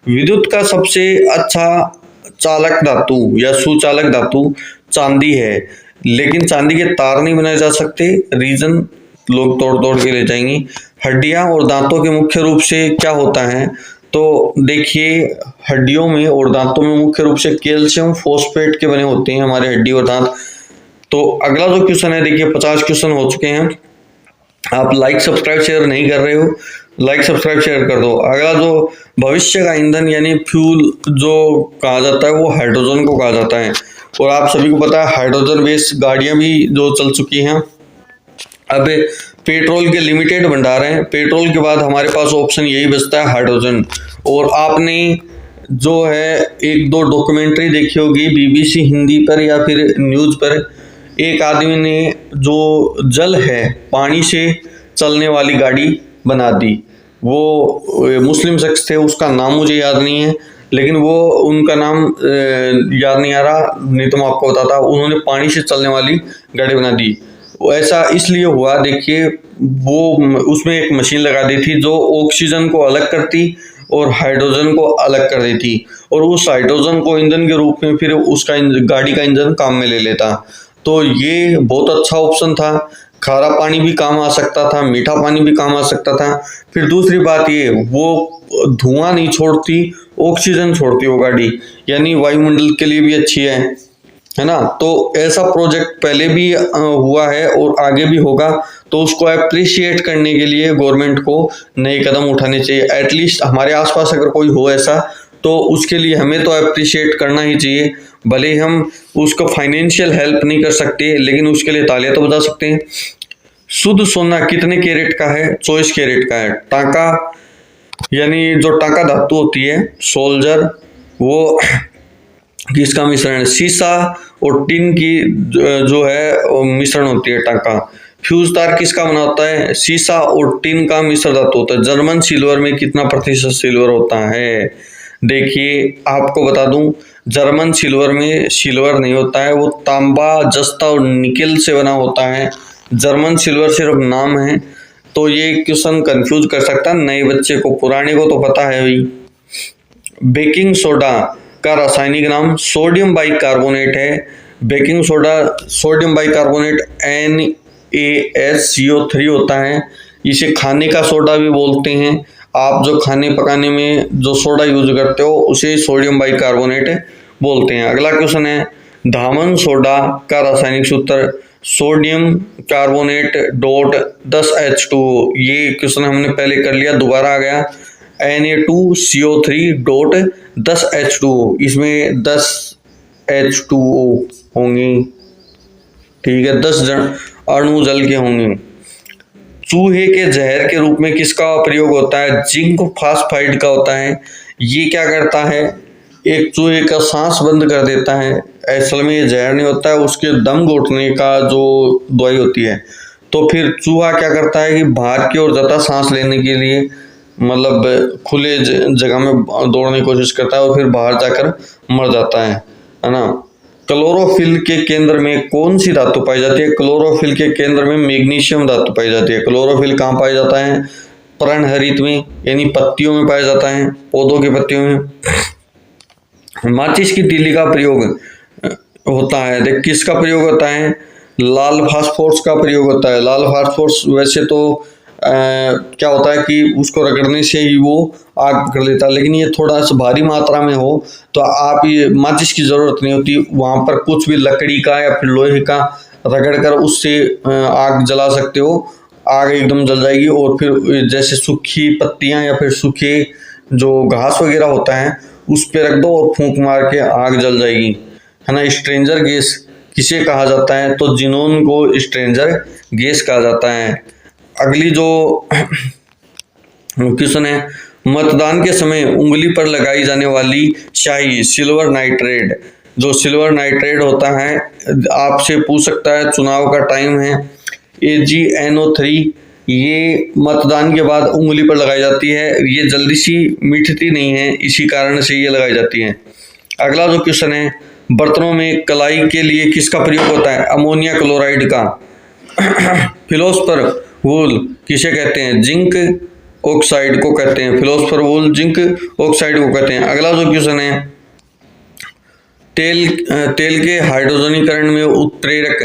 विद्युत का सबसे अच्छा चालक धातु या सुचालक धातु चांदी है, लेकिन चांदी के तार नहीं बनाए जा सकते, रीजन लोग तोड़ तोड़ के ले जाएंगे। हड्डियां और दांतों के मुख्य रूप से क्या होता है, तो देखिए हड्डियों में और दांतों में मुख्य रूप से कैल्शियम फॉस्फेट के बने होते हैं हमारे हड्डी और दांत। तो अगला जो क्वेश्चन है, देखिए 50 क्वेश्चन हो चुके हैं। आप लाइक सब्सक्राइब शेयर नहीं कर रहे हो, लाइक सब्सक्राइब शेयर कर दो। अगला जो भविष्य का ईंधन यानी फ्यूल जो कहा जाता है वो हाइड्रोजन को कहा जाता है। और आप सभी को पता है हाइड्रोजन बेस्ड गाड़ियां भी जो चल चुकी हैं। अब पेट्रोल के लिमिटेड भंडार हैं, पेट्रोल के बाद हमारे पास ऑप्शन यही बचता है हाइड्रोजन। और आपने जो है एक दो डॉक्यूमेंट्री देखी होगी BBC हिंदी पर या फिर न्यूज पर, एक आदमी ने जो जल है पानी से चलने वाली गाड़ी बना दी। वो मुस्लिम शख्स थे, उसका नाम मुझे याद नहीं है, लेकिन वो उनका नाम याद नहीं आ रहा, नहीं तो मैं आपको बताता। उन्होंने पानी से चलने वाली गाड़ी बना दी। ऐसा इसलिए हुआ, देखिए वो उसमें एक मशीन लगा दी थी जो ऑक्सीजन को अलग करती और हाइड्रोजन को अलग कर देती, और उस हाइड्रोजन को ईंधन के रूप में फिर उसका गाड़ी का इंजन काम में ले लेता। तो ये बहुत अच्छा ऑप्शन था। खारा पानी भी काम आ सकता था, मीठा पानी भी काम आ सकता था। फिर दूसरी बात ये, वो धुआं नहीं छोड़ती, ऑक्सीजन छोड़ती वो गाड़ी, यानी वायुमंडल के लिए भी अच्छी है है ना। तो ऐसा प्रोजेक्ट पहले भी हुआ है और आगे भी होगा, तो उसको अप्रिशिएट करने के लिए गवर्नमेंट को नए कदम उठाने चाहिए। एटलीस्ट हमारे आसपास अगर कोई हो ऐसा, तो उसके लिए हमें तो अप्रिशिएट करना ही चाहिए। भले ही हम उसको फाइनेंशियल हेल्प नहीं कर सकते, लेकिन उसके लिए तालियां तो बजा सकते हैं। शुद्ध सोना कितने कैरेट का है? 24 कैरेट का है। टांका यानी जो टांका धातु होती है, सोल्जर, वो किसका मिश्रण है? सीसा और टिन की जो है मिश्रण होती है टांका। फ्यूज तार किसका बना होता है? सीसा और टिन का मिश्र धातु होता है। जर्मन सिल्वर में कितना प्रतिशत सिल्वर होता है? देखिए आपको बता दूं, जर्मन सिल्वर में सिल्वर नहीं होता है, वो तांबा, जस्ता और निकेल से बना होता है। जर्मन सिल्वर सिर्फ नाम है, तो ये क्वेश्चन कंफ्यूज कर सकता है नए बच्चे को, पुराने को तो पता है भाई। बेकिंग सोडा का रासायनिक नाम सोडियम बाइकार्बोनेट है। Baking soda sodium bicarbonate NaSCO3 होता है। इसे खाने का सोडा भी बोलते हैं। आप जो खाने पकाने में जो सोडा यूज करते हो उसे सोडियम बाइकार्बोनेट बोलते हैं। अगला क्वेश्चन है, धामन सोडा का रासायनिक सूत्र सोडियम कार्बोनेट डॉट 10H2O। ये क्वेश्चन हमने पहले कर लिया, दोबारा आ गया। Na2CO3 डॉट 10H2O, इसमें 10H2O होंगे, ठीक है, 10 अणु जल के होंगे। चूहे के जहर के रूप में किसका प्रयोग होता है? जिंक फास्फाइड का होता है। ये क्या करता है? एक चूहे का सांस बंद कर देता है। असल में ये जहर नहीं होता है, उसके दम घुटने का जो दवाई होती है। तो फिर चूहा क्या करता है कि बाहर की ओर जाता, सांस लेने के लिए, मतलब खुले जगह में दौड़ने की कोशिश करता है और फिर बाहर जाकर मर जाता है ना। क्लोरोफिल के केंद्र में कौन सी धातु पाई जाती है? क्लोरोफिल के केंद्र में मैग्नीशियम धातु पाई जाती है। क्लोरोफिल कहाँ पाया जाता है? पर्णहरित में, यानी पत्तियों में पाया जाता है, पौधों की पत्तियों में। माचिस की तीली का प्रयोग होता है, देख किसका प्रयोग होता है? लाल फास्फोरस का प्रयोग होता है। लाल फास्फोरस वैसे तो क्या होता है कि उसको रगड़ने से ही वो आग कर लेता है, लेकिन ये थोड़ा सा भारी मात्रा में हो तो आप ये माचिस की जरूरत नहीं होती। वहां पर कुछ भी लकड़ी का या फिर लोहे का रगड़ कर उससे आग जला सकते हो, आग एकदम जल जाएगी। और फिर जैसे सूखी पत्तियां या फिर सूखे जो घास वगैरह होता है उस पर रख दो और फूंक मार के आग जल जाएगी, है ना। स्ट्रेंजर गैस किसे कहा जाता है? तो जिनोन को स्ट्रेंजर गैस कहा जाता है। अगली जो क्वेश्चन है, मतदान के समय उंगली पर लगाई जाने वाली स्याही सिल्वर नाइट्रेट, जो सिल्वर नाइट्रेट होता है, आपसे पूछ सकता है, चुनाव का टाइम है, AgNO3, ये मतदान के बाद उंगली पर लगाई जाती है। ये जल्दी सी मिटती नहीं है, इसी कारण से ये लगाई जाती है। अगला जो क्वेश्चन है, बर्तनों में कलाई के लिए किसका प्रयोग होता है? अमोनिया क्लोराइड का। फिलोस्फर वूल किसे कहते हैं? जिंक ऑक्साइड को कहते हैं। फिलोस्फर वूल जिंक ऑक्साइड को कहते हैं। अगला जो क्वेश्चन है, तेल के हाइड्रोजनीकरण में उत्प्रेरक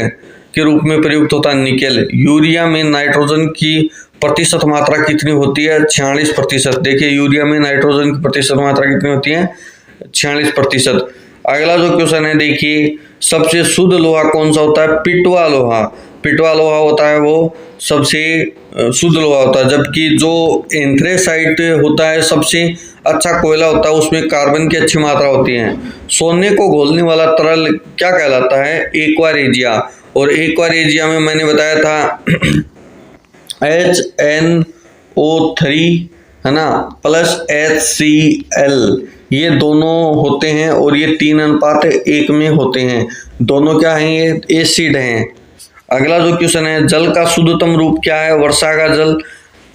के रूप में प्रयुक्त होता है निकेल। यूरिया में नाइट्रोजन की प्रतिशत मात्रा कितनी होती है? 46%। देखिए यूरिया में नाइट्रोजन की प्रतिशत मात्रा कितनी होती है? 46%। अगला जो क्वेश्चन है, देखिए सबसे शुद्ध लोहा कौन सा होता है? पिटवा लोहा। पिटवा लोहा होता है वो सबसे शुद्ध लोहा होता है, जबकि जो एंथ्रेसाइट होता है सबसे अच्छा कोयला होता है, उसमें कार्बन की अच्छी मात्रा होती है। सोने को घोलने वाला तरल क्या कहलाता है? एक्वारेजिया। और एक्वारेजिया में मैंने बताया था HNO3, है ना, प्लस HCl, ये दोनों होते हैं और ये 3:1 में होते हैं। दोनों क्या हैं? ये एसिड हैं। अगला जो क्वेश्चन है, जल का शुद्धतम रूप क्या है? वर्षा का जल।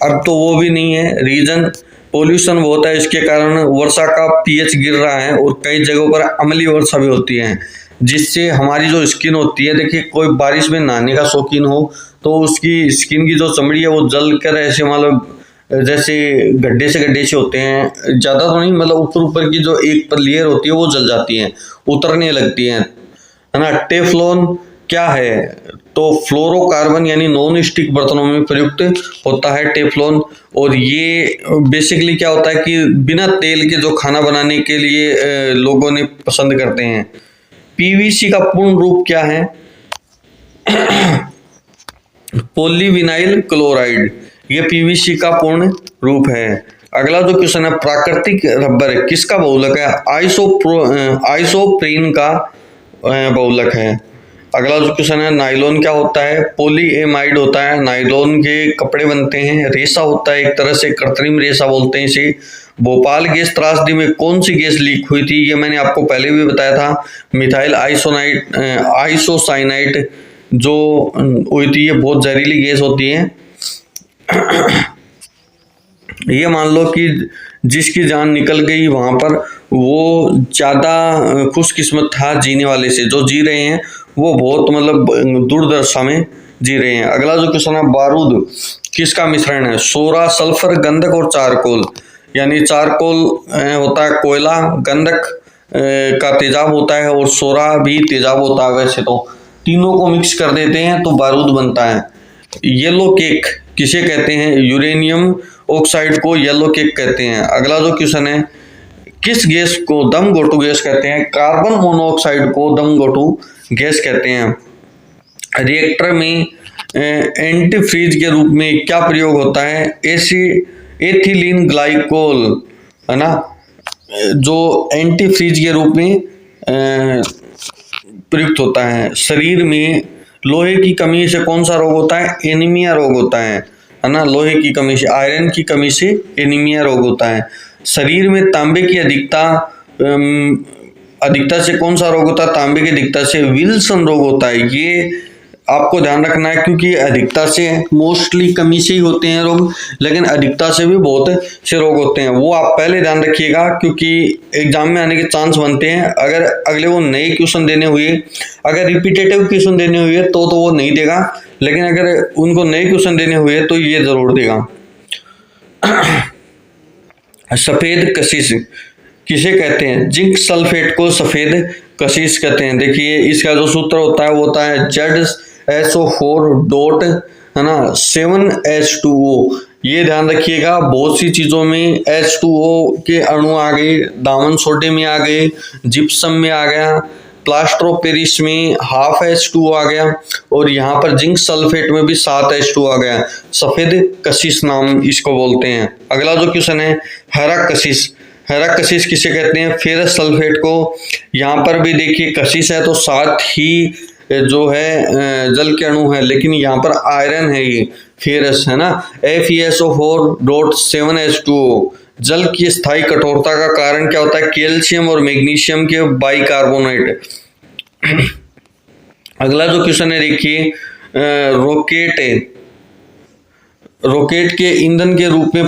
अब तो वो भी नहीं है, रीजन पोल्यूशन बहुत है, इसके कारण वर्षा का pH गिर रहा है और कई जगहों पर अम्लीय वर्षा भी होती है, जिससे हमारी जो स्किन होती है, देखिए कोई बारिश में नहाने का शौकीन हो तो उसकी स्किन की जो चमड़ी है वो जल कर ऐसे मतलब जैसे गड्ढे से होते हैं, ज़्यादा तो नहीं, मतलब ऊपर की जो एक लेयर होती है वो जल जाती है, उतरने लगती है ना। टेफ्लॉन क्या है? तो फ्लोरोकार्बन यानी नॉन स्टिक बर्तनों में प्रयुक्त होता है टेफ्लॉन। और ये बेसिकली क्या होता है कि बिना तेल के जो खाना बनाने के लिए लोगों ने पसंद करते हैं। पीवीसी का पूर्ण रूप क्या है? पॉलीविनाइल क्लोराइड, ये पीवीसी का पूर्ण रूप है। अगला जो क्वेश्चन है, प्राकृतिक रबर किसका बहुलक है? आइसोप्रीन का बहुलक है। अगला जो क्वेश्चन है, नायलॉन क्या होता है? पॉलीएमाइड होता है। नायलॉन के कपड़े बनते हैं। रेशा होता है एक तरह से, कृत्रिम रेशा बोलते हैं इसे। भोपाल गैस त्रासदी में कौन सी गैस लीक हुई थी? ये मैंने आपको पहले भी बताया था, मिथाइल आइसोसाइनाइड जो हुई थी। ये बहुत जहरीली गैस होती है। ये मान लो कि जिसकी जान निकल गई वहां पर, वो ज्यादा खुशकिस्मत था जीने वाले से। जो जी रहे हैं वो बहुत मतलब दुर्दशा में जी रहे हैं। अगला जो क्वेश्चन है, बारूद किसका मिश्रण है? सोरा, सल्फर, गंधक और चारकोल। यानी चारकोल होता है कोयला, गंधक का तेजाब होता है और सोरा भी तेजाब होता है। वैसे तो तीनों को मिक्स कर देते हैं तो बारूद बनता है। येलो केक किसे कहते हैं? यूरेनियम ऑक्साइड को येलो केक कहते हैं। अगला जो क्वेश्चन है, किस गैस को दम घोटू गैस कहते हैं? कार्बन मोनोऑक्साइड को दम घोटू गैस कहते हैं। रिएक्टर में एंटी फ्रीज के रूप में क्या प्रयोग होता है? एथिलीन ग्लाइकोल, है ना, जो एंटी फ्रीज के रूप में प्रयुक्त होता है। शरीर में लोहे की कमी से कौन सा रोग होता है? एनीमिया रोग होता है ना। लोहे की कमी से, आयरन की कमी से एनीमिया रोग होता है। शरीर में तांबे की अधिकता से कौन सा रोग होता है? तांबे की अधिकता से विल्सन रोग होता है। ये आपको ध्यान रखना है, क्योंकि अधिकता से मोस्टली कमी से ही होते हैं रोग, लेकिन अधिकता से भी बहुत से रोग होते हैं। वो आप पहले ध्यान रखिएगा, क्योंकि एग्जाम में आने के चांस बनते हैं। अगर अगले वो नए क्वेश्चन देने हुए, अगर रिपीटेटिव क्वेश्चन देने हुए तो वो नहीं देगा, लेकिन अगर उनको नए क्वेश्चन देने हुए तो ये जरूर देगा। सफेद कशिश किसे कहते हैं? जिंक सल्फेट को सफेद कशिश कहते हैं। देखिए इसका जो सूत्र होता है वो होता है ZSO4 डॉट, है ना, 7H2O। ये ध्यान रखिएगा, बहुत सी चीजों में H2O के अणु आ गए, दामन सोडे में आ गए, जिप्सम में आ गया, प्लास्टर ऑफ पेरिस में हाफ H2O आ गया, और यहाँ पर जिंक सल्फेट में भी 7H2O आ गया। सफेद कशिश नाम इसको बोलते हैं। अगला जो क्वेश्चन है, हरा कशिश। हरा कशिश किसे कहते हैं? फेरस सल्फेट को। यहाँ पर भी देखिए कशिश है तो साथ ही जो है जल के अणु है, लेकिन यहाँ पर आयरन है, ये फेरस है ना। FeSO4.7H2O। जल की स्थायी कठोरता का कारण क्या होता है? कैल्शियम और मैग्नीशियम के बाइकार्बोनेट। अगला जो क्वेश्चन है देखिए, रॉकेट के ईंधन के रूप में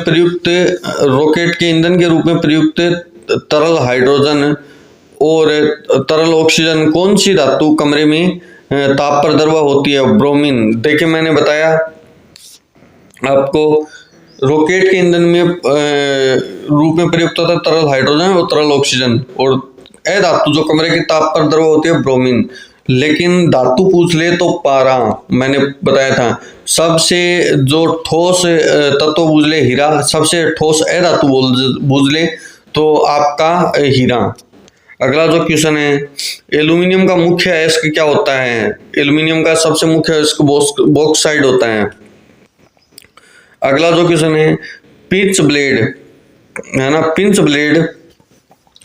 प्रयुक्त तरल हाइड्रोजन और तरल ऑक्सीजन कौन सी धातु कमरे में ताप पर द्रव होती है? ब्रोमीन। देखिए मैंने बताया आपको, रॉकेट के ईंधन में रूप में प्रयुक्त होता है तरल हाइड्रोजन और तरल ऑक्सीजन, और धातु जो कमरे के ताप पर द्रव होती है ब्रोमीन। लेकिन धातु पूछ ले तो पारा, मैंने बताया था। सबसे जो ठोस तत्व पूछ ले हीरा, सबसे ठोस धातु पूछ ले तो आपका हीरा। अगला जो क्वेश्चन है, एल्यूमिनियम का मुख्य अयस्क क्या होता है? एल्यूमिनियम का सबसे मुख्य अयस्क बॉक्साइड होता है। अगला जो क्वेश्चन है, पिंच ब्लेड, है ना, पिंच ब्लेड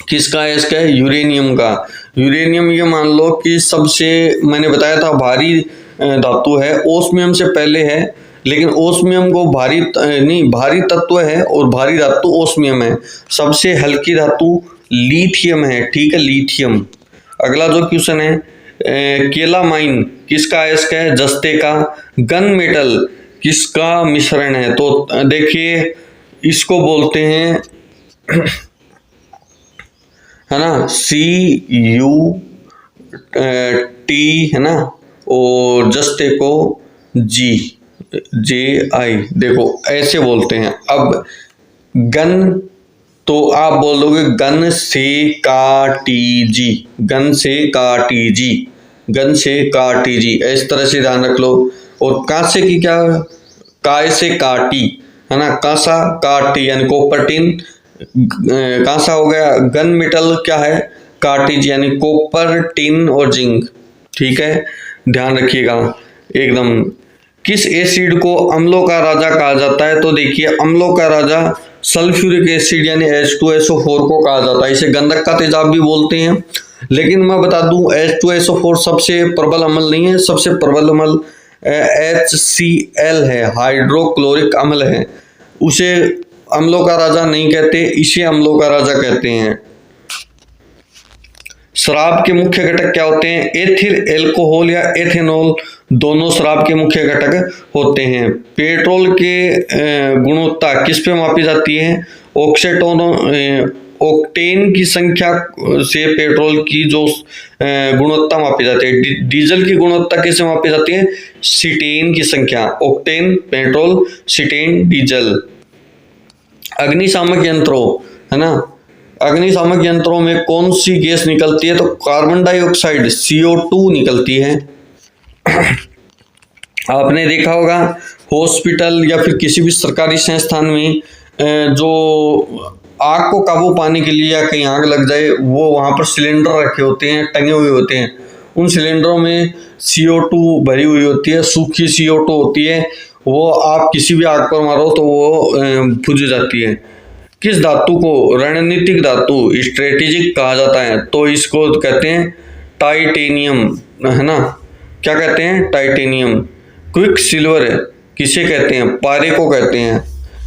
किसका अयस्क है? यूरेनियम का। यूरेनियम ये मान लो कि सबसे, मैंने बताया था, भारी धातु है, ओस्मियम से पहले है, लेकिन ओस्मियम को भारी तत्व है और भारी धातु ओस्मियम है। सबसे हल्की धातु लिथियम है, ठीक है, लिथियम। अगला जो क्वेश्चन है, केलामाइन किसका अयस्क है? जस्ते का। गन मेटल किसका मिश्रण है? तो देखिए इसको बोलते हैं है ना, CuT, है ना, और जस्ते को JI। देखो ऐसे बोलते हैं। अब गन तो आप बोल दोगे गन से काटीजी, गन से काटीजी, गन से काटीजी, इस तरह से ध्यान रख लो। और कांसे की क्या? काय से काटी, है ना, कांसा काटी यानी कॉपर टिन, कांसा हो गया। गन मेटल क्या है? कार्टिज यानी कॉपर, टिन और जिंक। ठीक है, ध्यान रखिएगा एकदम। किस एसिड को अम्लों का राजा कहा जाता है? तो देखिए, अम्लों का राजा सल्फ्यूरिक एसिड यानी H2SO4 को कहा जाता है। इसे गंधक का तेजाब भी बोलते हैं। लेकिन मैं बता दूं, H2SO4 सबसे प्रबल अम्ल नहीं है। सबसे प्रबल अम्ल HCl है, हाइड्रोक्लोरिक अम्ल है। उसे अम्लों का राजा नहीं कहते, इसे अम्लों का राजा कहते हैं। शराब के मुख्य घटक क्या होते हैं? एथिल एल्कोहल या एथेनॉल, दोनों शराब के मुख्य घटक होते हैं। पेट्रोल के गुणवत्ता किस पे मापी जाती है? ऑक्टेन की संख्या से पेट्रोल की जो गुणवत्ता मापी जाती है। डीजल की गुणवत्ता कैसे मापी जाती है? सीटेन की संख्या। Octane petrol, cetane diesel. अग्निशामक यंत्रों, है ना, अग्निशामक यंत्रों में कौन सी गैस निकलती है? तो कार्बन डाइऑक्साइड CO2 निकलती है। आपने देखा होगा हॉस्पिटल या फिर किसी भी सरकारी संस्थान में जो आग को काबू पाने के लिए या कहीं आग लग जाए, वो वहां पर सिलेंडर रखे होते हैं, टंगे हुए होते हैं। उन सिलेंडरों में CO2 भरी हुई होती है, सूखी CO2 होती है। वो आप किसी भी आग पर मारो तो वो बुझ जाती है। किस धातु को रणनीतिक धातु, स्ट्रेटेजिक कहा जाता है? तो इसको कहते हैं टाइटेनियम, है ना। क्या कहते हैं? टाइटेनियम। क्विक सिल्वर किसे कहते हैं? पारे को कहते हैं,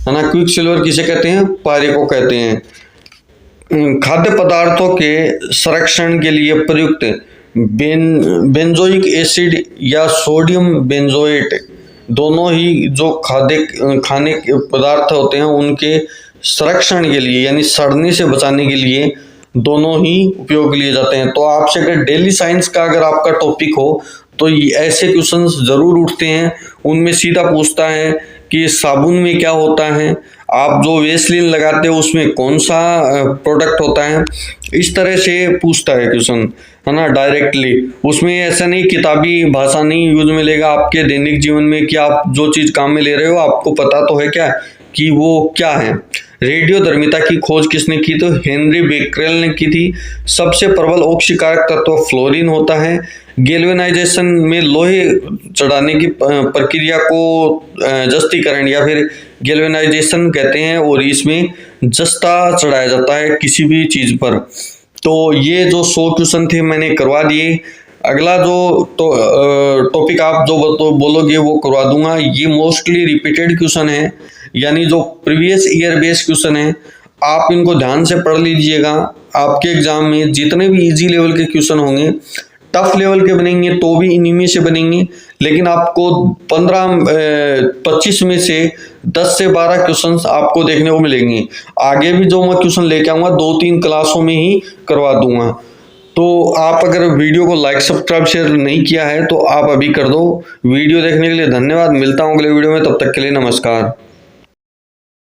है ना। क्विक सिल्वर किसे कहते हैं? पारे को कहते हैं। खाद्य पदार्थों के संरक्षण के लिए प्रयुक्त बेंजोइक एसिड या सोडियम बेंजोएट, दोनों ही जो खाने के पदार्थ होते हैं उनके संरक्षण के लिए यानी सड़ने से बचाने के लिए दोनों ही उपयोग लिए जाते हैं। तो आपसे अगर डेली साइंस का अगर आपका टॉपिक हो तो ऐसे क्वेश्चंस जरूर उठते हैं। उनमें सीधा पूछता है कि साबुन में क्या होता है, आप जो वेस्लिन लगाते हो उसमें कौन सा प्रोडक्ट होता है, इस तरह से पूछता है क्वेश्चन, है ना, डायरेक्टली। उसमें ऐसा नहीं किताबी भाषा नहीं यूज में लेगा आपके दैनिक जीवन में कि आप जो चीज काम में ले रहे हो आपको पता तो है क्या कि वो क्या है। रेडियोधर्मिता की खोज किसने की? तो हेनरी बेक्रेल ने की थी। सबसे प्रबल ऑक्सीकारक तत्व फ्लोरीन होता है। गैल्वेनाइजेशन में लोहे चढ़ाने की प्रक्रिया को जस्तीकरण या फिर गैल्वेनाइजेशन कहते हैं, और इसमें जस्ता चढ़ाया जाता है किसी भी चीज पर। तो ये जो 100 क्वेश्चन थे मैंने करवा दिए। अगला जो टॉपिक आप जो बोलोगे वो करवा दूंगा। ये मोस्टली रिपीटेड क्वेश्चन है, यानी जो प्रीवियस ईयर बेस्ड क्वेश्चन है, आप इनको ध्यान से पढ़ लीजिएगा। आपके एग्जाम में जितने भी इजी लेवल के क्वेश्चन होंगे, टफ लेवल के बनेंगे तो भी इन्हीं में से बनेंगे, लेकिन आपको 25 में से 10 से 12 क्वेश्चंस आपको देखने को मिलेंगे। आगे भी जो मैं क्वेश्चन लेके आऊंगा 2-3 क्लासों में ही करवा दूंगा। तो आप अगर वीडियो को लाइक सब्सक्राइब शेयर नहीं किया है तो आप अभी कर दो। वीडियो देखने के लिए धन्यवाद। मिलता हूं अगले वीडियो में, तब तक के लिए नमस्कार।